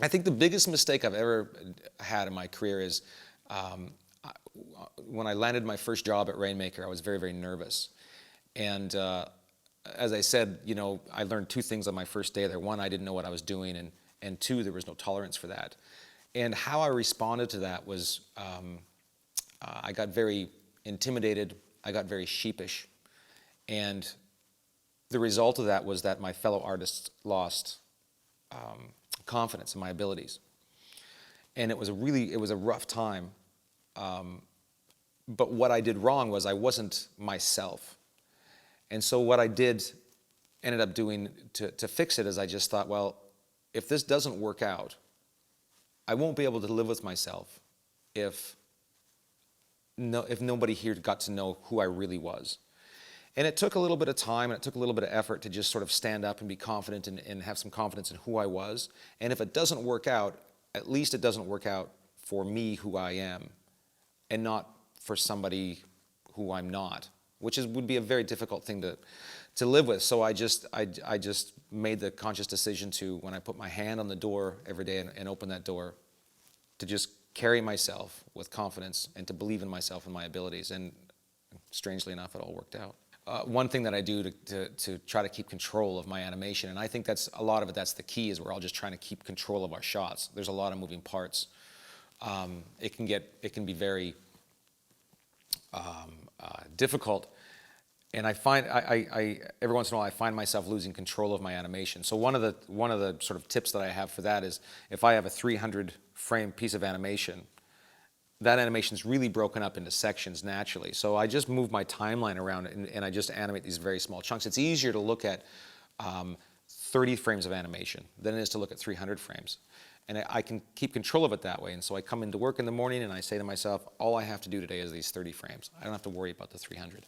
I think the biggest mistake I've ever had in my career is um, I- when I landed my first job at Rainmaker, I was very, very nervous. And as I said, I learned two things on my first day there. One, I didn't know what I was doing, and two, there was no tolerance for that. And how I responded to that was I got very intimidated, I got very sheepish, and the result of that was that my fellow artists lost confidence in my abilities. And it was a rough time. But what I did wrong was I wasn't myself. And so what I ended up doing to fix it is I just thought, well, if this doesn't work out, I won't be able to live with myself if nobody here got to know who I really was. And it took a little bit of time and it took a little bit of effort to just sort of stand up and be confident and have some confidence in who I was. And if it doesn't work out, at least it doesn't work out for me, who I am, and not for somebody who I'm not, which would be a very difficult thing to live with. So I just made the conscious decision to, when I put my hand on the door every day and open that door, to just carry myself with confidence and to believe in myself and my abilities. And strangely enough, it all worked out. One thing that I do to try to keep control of my animation, and I think that's a lot of it, that's the key, is we're all just trying to keep control of our shots. There's a lot of moving parts. It can be very difficult, and I find every once in a while I find myself losing control of my animation. So one of the sort of tips that I have for that is, if I have a 300 frame piece of animation, that animation is really broken up into sections naturally. So I just move my timeline around and I just animate these very small chunks. It's easier to look at 30 frames of animation than it is to look at 300 frames. And I can keep control of it that way. And so I come into work in the morning and I say to myself, all I have to do today is these 30 frames. I don't have to worry about the 300.